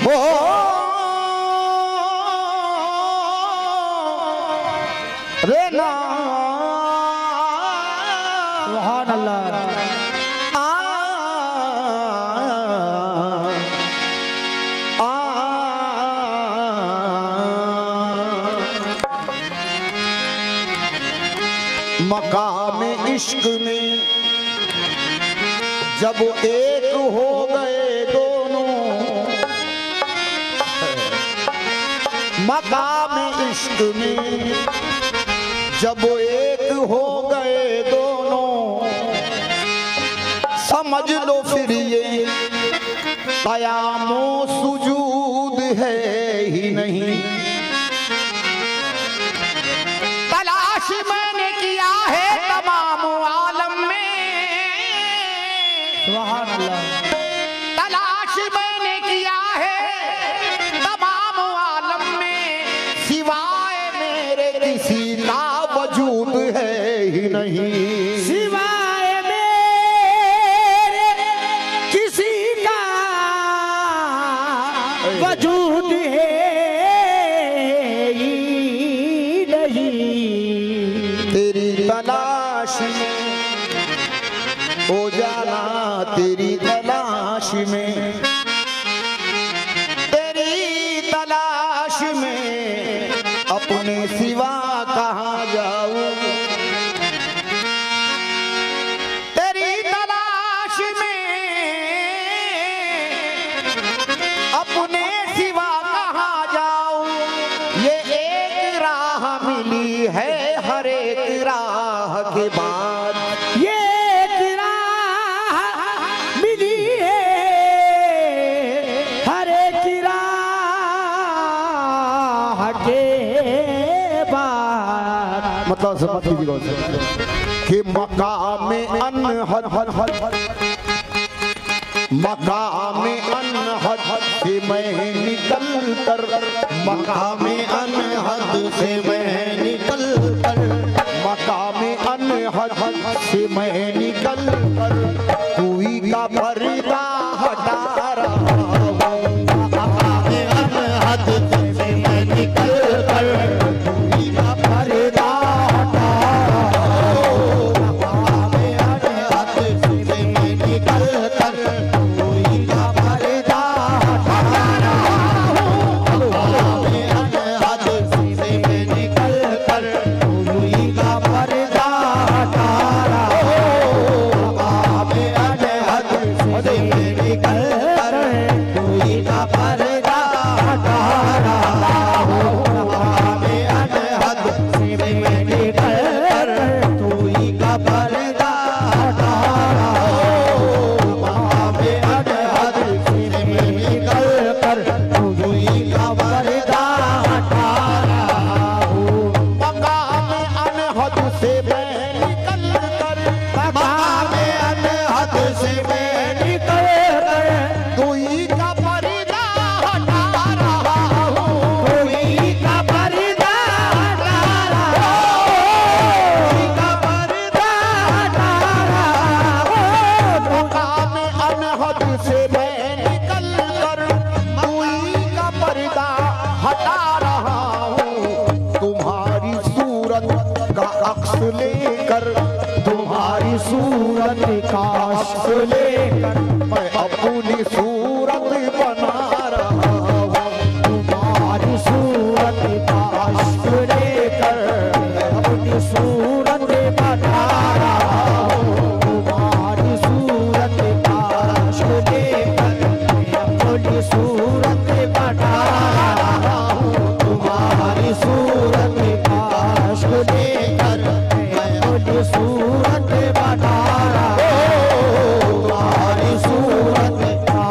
हो रे ना सुभान अल्लाह। मकाम इश्क में जब एक हो गए दोनों, मकाम इश्क में जब एक हो गए दोनों, समझ लो फिर ये क़यामो सुजूद है ही नहीं। तलाश मैंने किया है तमाम आलम में, सुभान अल्लाह। तलाश मैंने किया है तमाम आलम में, सिवाय मेरे किसी का वजूद है ही नहीं। सिवाय मेरे किसी का वजूद है ही नहीं। तेरी तलाश में हो जाना, तेरी तलाश में, तेरी तलाश में अपने सिवा कहाँ जाऊं। तेरी तलाश में अपने सिवा कहाँ जाऊं। ये एक राह मिली है हर एक राह के बाद, ये मतलब समझ लीजिएगा कि मकाम अनहद, मकाम अनहद से मैं निकल कर, मकाम अनहद से मैं निकल कर, मकाम अनहद से मैं निकल कर कोई का पर्दा हटा रहा हूँ। मकाम अनहद से मैं निकल कर कोई का पर्दा लेकर, तुम्हारी सूरत का अक्स लेकर मैं अपनी सूरत बना रहा हूँ। तुम्हारी सूरत का अक्स लेकर मैं अपनी सूरत बना रहा हूँ। तुम्हारी सूरत का अक्स लेकर मैं अपनी सूरत बना रहा हूँ। तुम्हारी सूरत का अक्स लेकर सूरत बना रहा हूँ। तुम्हारी सूरत का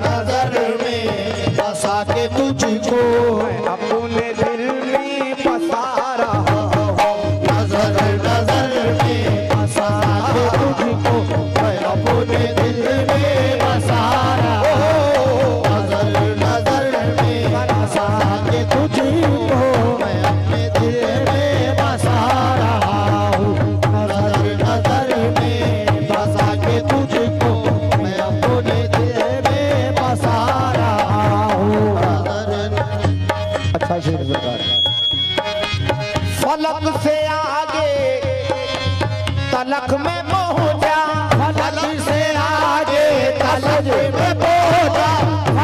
नजर में बसा के तुझको मैं अपने दिल में बसा रहा हूँ। नजर नजर में बसा के तुझको मैं अपने दिल में बसा रहा हूँ। नजर नजर में बसा के तुझको मैं अपने दिल में बसा रहा हूँ। नजर नजर में बसा के तुझको मैं अपने दिल में बसा रहा हूँ। अच्छा शेर सरकार। फलक से आगे तलक में पहुंचा, फलक से आगे तलक में पहुंचा,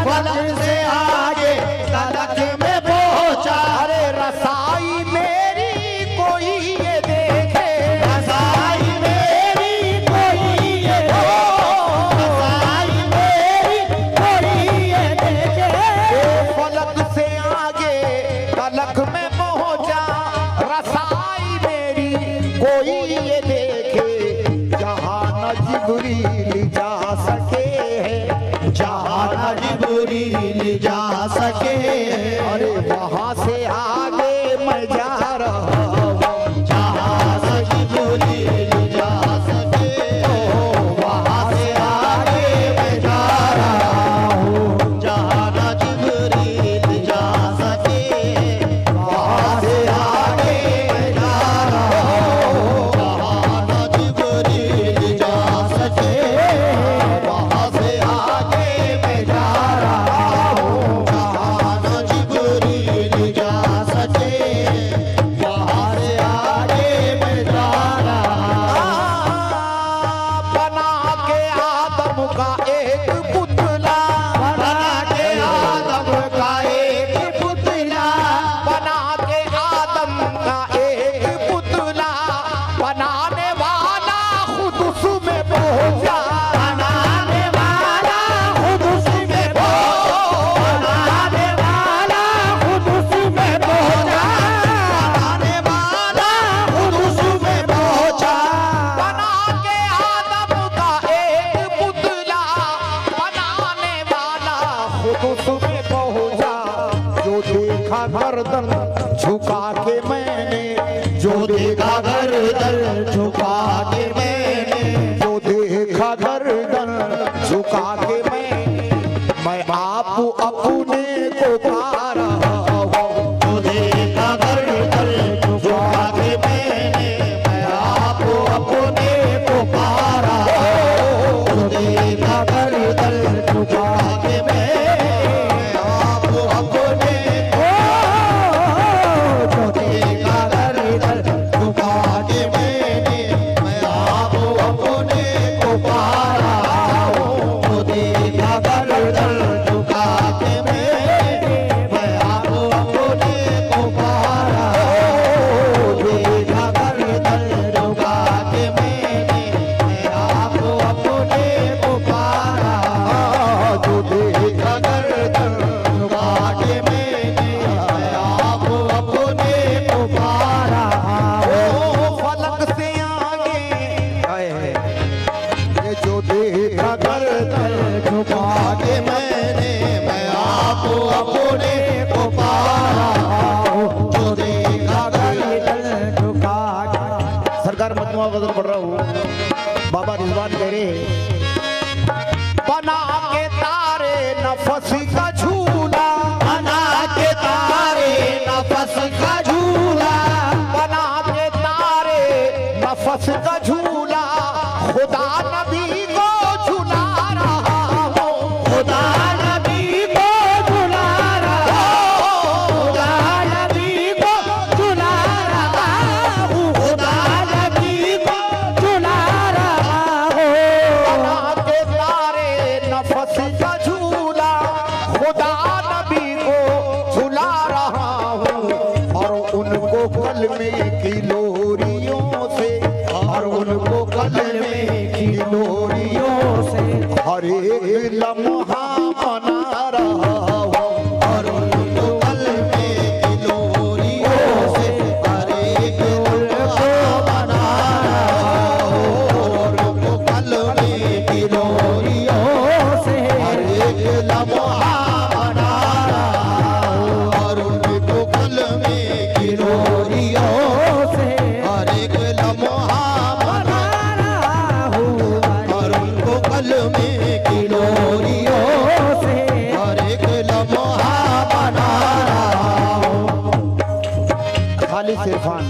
फलक से आगे तलक में पहुंचा। अरे रसाई मेरी कोई ये देखे, रसाई मेरी कोई ये रसाई मेरी कोई ये देखे। फलक से आगे तलक में पहुंचा, रसाई मेरी कोई ये देखे। जहां न जिब्रील जा सके, जहां न जिब्रील जा सके, अरे वहां से आगे मैं जा रहा हूँ। जहां से जिब्रील जा सके, वहां से आगे मैं जा रहा हूँ। जहां न जिब्रील जा सके, वहां से आगे मैं जा रहा हूँ। जहां न जिब्रील जा सके, वहां से आगे मैं जा रहा हूँ। जहां न जिब्रील जा सके, वहां से आगे मैं जा रहा हूँ। बना के आदम का एक पुतला, बना के आदम का एक पुतला, बना के आदम का एक पुतला, बनाने वाला खुद उसमें पहुंचा। बनाने वाला खुद उसमें पहुंचा, बनाने वाला खुद उसमें पहुंचा, बनाने वाला खुद उसमें पहुंचा। बना के आदम का एक पुतला, बनाने वाला खुद उसमें पहुंचा। जो देखा गर्दन झुका के मैंने, जो देखा गर्दन झुका के मैंने, जो देखा गर्दन झुका के मैं आप अपने को पा रहा हूँ। जो देखा गर्दन झुका के मैंने, मैं आपको अपने को पा रहा हूँ। जो देखा गर्दन झुका के मैंने, आपको अपने को, जो देखा गर्दन झुका के मैंने, मैं आपको अपने को पा रहा हूँ। जो देखा गर्दन झुका के मैंने, मैं आपको अपने को पा रहा हूँ। देखा गर्दन झुका के मैंने, मैं आपको अपने को पा रहा हूँ। जो देखा गर्दन झुका के मैंने, मैं आपको अपने को पा रहा हूँ। फलक से आगे ये जो देखा गर्दन झुका के मैंने, लम्हा बना रहा हूँ, और उनको कलमे की रोरियों से हर एक लम्हा बना रहा हूँ, और उनको कलमे की रोरियों से हर एक लम्हा बना रहा हूँ। खाली सिरफान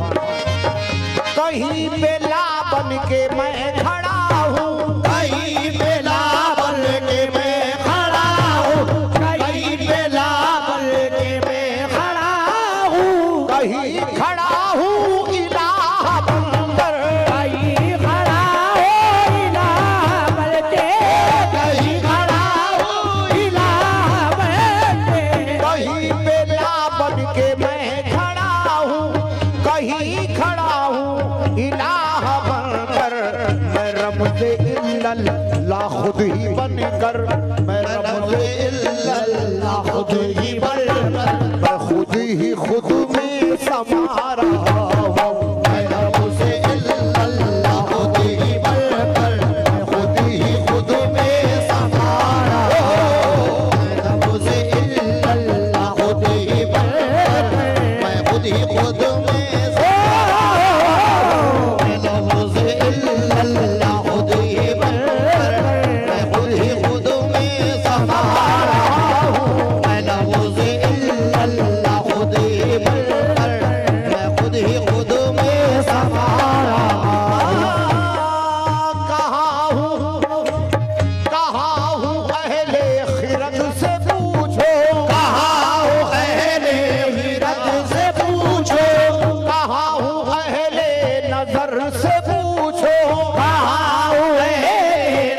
कहीं बेला बन के मैं खड़ा हूँ, कहीं बेला बन के मैं खड़ा हूँ, कहीं बेला बन के मैं खड़ा हूँ, कहीं खड़ा हूँ इलाह बंदर, कहीं खड़ा हूँ इलाह बनके, कहीं खड़ा हूँ इलाह बनके, कहीं बेला बन के मैं खड़ा हूँ, कहीं खड़ा हूँ इलाह बनकर, मैं रमज़े इल्लल्लाह खुद ही बनकर, मैं रमज़े इल्लल्लाह खुद ही बनकर, मैं खुद ही खुद में समा रहा हूँ, मैं रमज़े इल्लल्लाह खुद ही बनकर, मैं खुद ही खुद में समा रहा हूँ, मैं रमज़े इल्लल्लाह खुद ही बनकर, मैं खुद ही खुद में समा रहा हूँ, मैं रमज़े इल्लल्लाह खुद ही बनकर, मैं खुद ही खुद में समा रहा हूँ, मैं रमज़े इल्लल्लाह खुद ही बनकर, मैं खुद ही खुद में समा रहा हूँ। कहाँ हूँ अहले खिरत से पूछो, कहाँ हूँ अहले हिरत से पूछो, कहाँ हूँ अहले नजर से पूछो, कहाँ हूँ अहले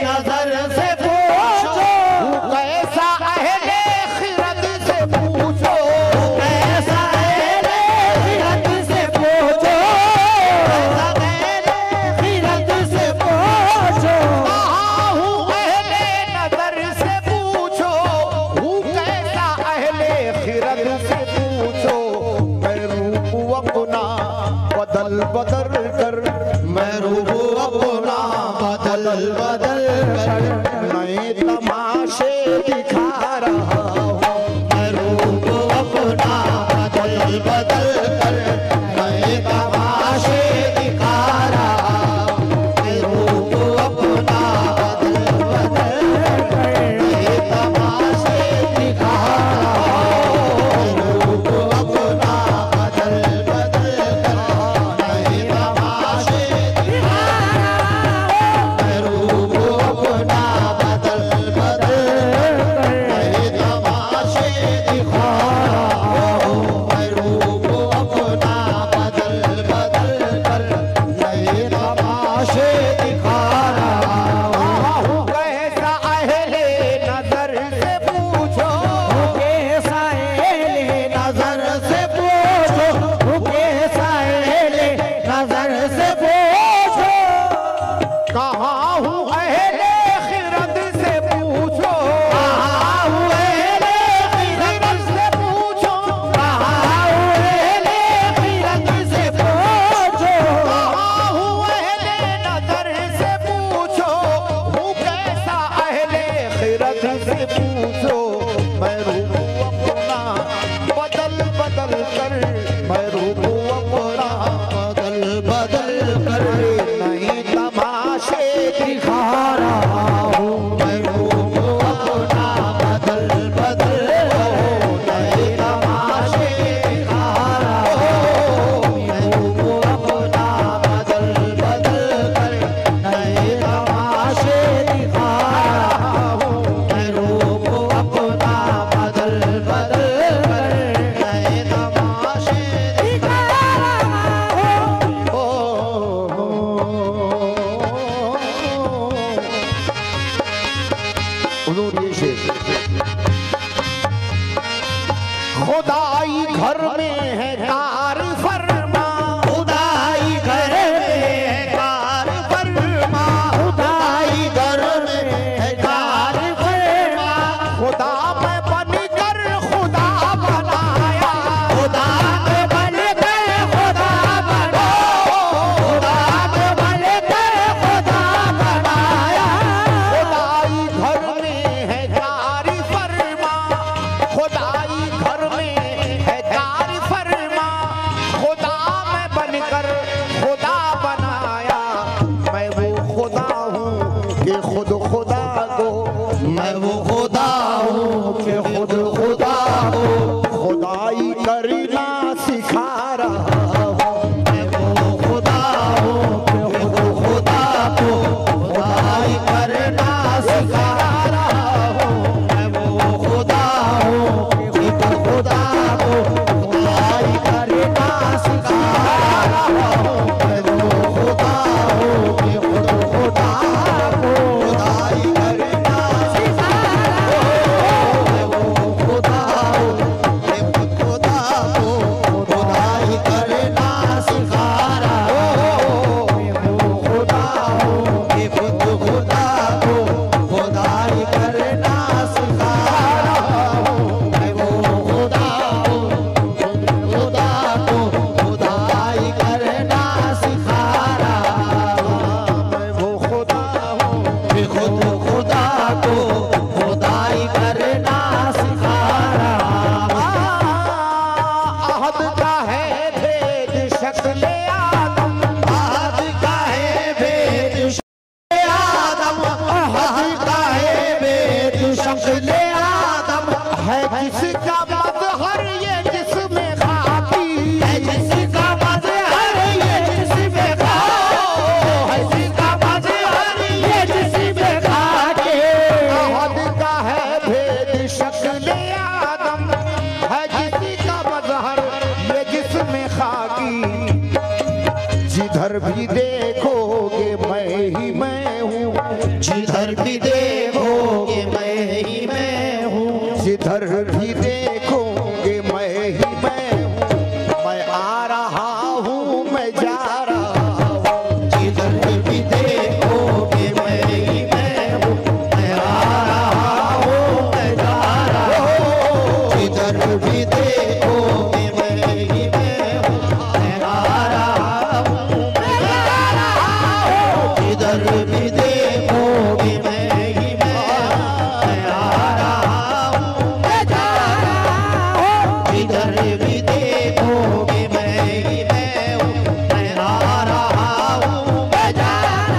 नजर से पूछो, कैसा अहले खिरत से पूछो, कैसा अहले हिरत से पूछो, कैसा अहले हिरत से पूछो, कहाँ हूँ अहले नजर से पूछो, हूँ कैसा अहले खिरत से पूछो, मैं रूप अपना बदल बदल कर, मैं रूप अपना बदल बदल कर, नए तमाशे दिखा रहा हूँ, मैं रूप अपना बदल बदल कर, नए तमाशे दिखा रहा हूँ, मैं रूप अपना बदल बदल कर, नए तमाशे दिखा रहा हूँ, मैं रूप अपना बदल बदल कर, नए तमाशे दिखा रहा हूँ, मैं रूप अपना बदल बदल कर, नए तमाशे दिखा रहा हूँ, मैं रूप अपना बदल बदल कर, नए तमाशे दिखा रहा हूँ। कैसा अहले नजर से पूछो, कैसा अहले नजर से पूछो, कैसा अहले नजर से पूछो, कहाँ हूँ अहले खिरत से पूछो, कहाँ हूँ अहले खिरत से पूछो, कहाँ हूँ अहले हिरत से पूछो, कहाँ हूँ अहले नजर से पूछो, हूँ कैसा अहले खिरत से पूछो, मैं रूप अपना बदल बदल कर, मैं रूप अपना बदल बदल कर नए तमाशे दिखा रहा हूँ, मैं रूप अपना बदल बदल नए तमाशे दिखा रहा हूँ, मैं रूप अपना बदल बदल कर नए तमाशे दिखा रहा हूँ, मैं रूप अपना बदल बदल कर नए तमाशे दिखा रहा हूँ। हुजूर ये शेर, खुदाई घर में है कार फरमा, खुदाई घर में है कार फरमा, खुदाई घर में है कार फरमा, खुदा में बनकर खुदा बनाया, खुदा में बनकर खुदा बना, खुदा में बनकर खुदा बनाया, खुदाई घर में है कार फरमा, है जिसका मजहर ये जिसमें खाकी, है जिसका मजहर ये जिसमें खाकी, है जिसका मजहर ये जिसमें खाकी। अहद का है भेद शक्ल आदम, है जिसका मजहर ये जिसमें खाकी। जिधर भी देखोगे मैं ही मैं हूँ, जिधर भी देखोगे मैं ही मैं हूँ, जिधर भी देखोगे मैं ही मैं हूँ। मैं आ रहा हूँ मैं जा रहा हूँ, जिधर भी देखोगे मैं ही मैं हूँ, मैं आ रहा हूँ मैं जा रहा हूँ। जिधर भी देखोगे मैं ही मैं हूँ, मैं आ रहा हूँ मैं जा रहा हूँ। जिधर भी देखोगे मैं ही मैं हूँ, मैं आ रहा हूँ मैं जा रहा हूँ। जिधर भी देखोगे मैं ही मैं हूँ, मैं आ रहा हूँ मैं जा रहा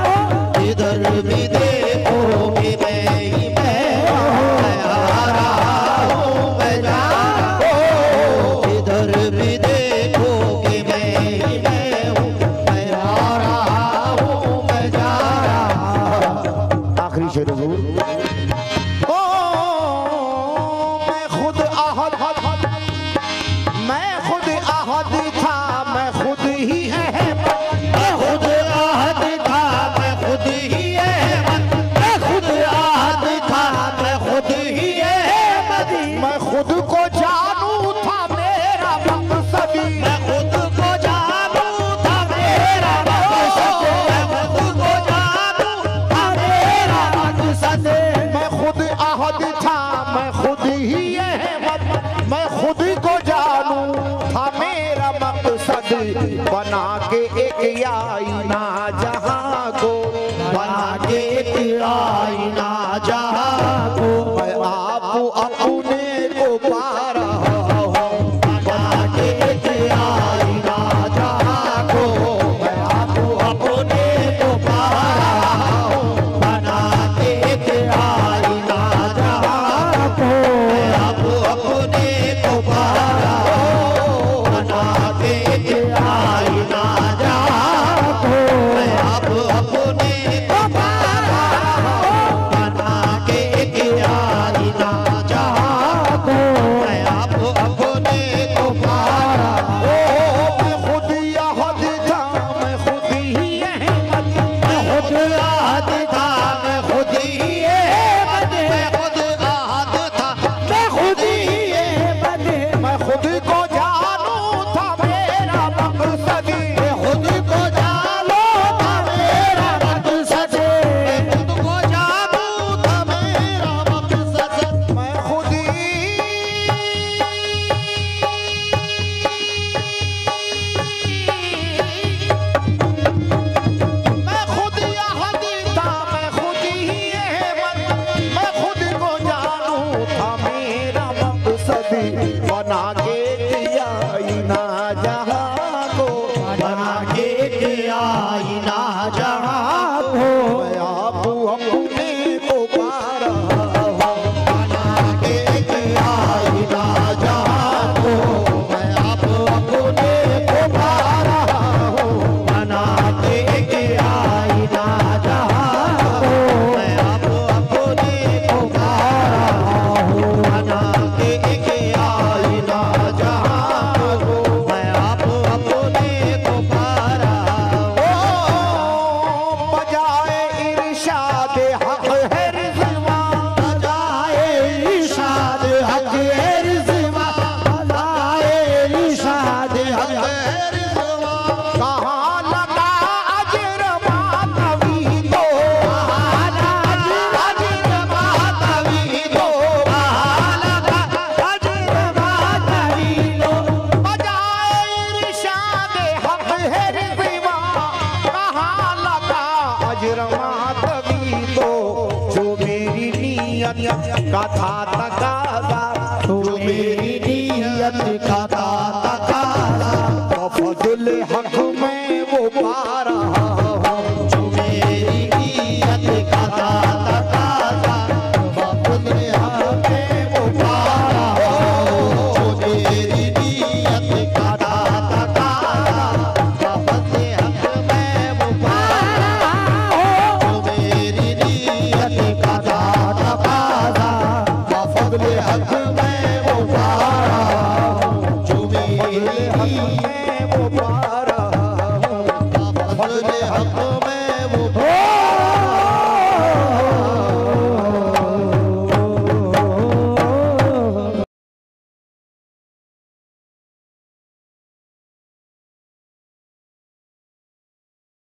हूँ। जिधर भी देखोगे मैं ही मैं हूँ, मैं आ रहा हूँ मैं जा रहा हूँ। जिधर भी देखोगे मैं ही मैं हूँ, मैं आ रहा हूँ मैं जा रहा हूँ। आखिरी शेर हुजूर। ओ मैं खुद अहद, मैं खुद अहद था, मैं खुद ही अहमद, मैं खुद आहत था, मैं खुद ही अहमद, मैं खुद आहत था, मैं खुद ही अहमद। मैं खुद को जानू था मेरा मकसद, मैं खुद को जानू था मेरा मकसद, मैं खुद को जानू था मेरा मकसद। मैं खुद अहद था, मैं खुद ही अहमद, मैं खुद को जानू था मेरा मकसद। बना के एक आईना जहां को, बना के एक आईना जहां को, मैं आप अपने को पा रहा हूँ। बना के एक आईना जहां को, मैं आप अपने को पा रहा हूँ। बना के एक आईना जहां को, मैं आप अपने को पा रहा हूँ। बना के एक आईना जहां को, मैं आप अपने को पा रहा हूँ। बना के एक आईना जहां को, मैं आप अपने को पा रहा हूँ। मैं खुद अहद था, मैं खुद ही अहमद, मैं खुद आहत था, मैं खुद ही अहमद, मैं खुद आहत था, मैं खुद ही अहमद। मैं खुद को जानू था मेरा मकसद, मैं खुद को जानू था मेरा मकसद, मैं खुद को जानू था मेरा मकसद। मैं खुद ही मैं खुद अहद था, मैं खुद ही अहमद, मैं खुद को जानू था मेरा मकसद। बना के आईना जहां को, बना के आईना जहां को, मैं आप अपने को पा रहा हूँ। बना के आईना जहां को, मैं आप अपने को पा रहा हूँ। बना के आईना जहां को, मैं आप अपने को पा रहा हूँ। बना के आईना जहां को, मैं आप अपने को पा रहा हूँ। बजाए इरशाद हक है रिज़वा, बजाए इरशाद हक है रिज़वा, बजाए इरशाद हक है रिज़वा। कहाँ लगा अजर मातवी तो, कहाँ लगा अजर मातवी तो, कहाँ लगा अजर मातवी तो। बजाए इरशाद हक है रिज़वा, कहाँ लगा अजर मातवी तो। जो मेरी नीयत का था तकाज़ा, तो मेरी नीयत का था तकाज़ा, फज़ल हक में वो पा रहा हूँ। जो मेरी नीयत का था तकाज़ा, बफज़ल हक में वो पा अपने हक में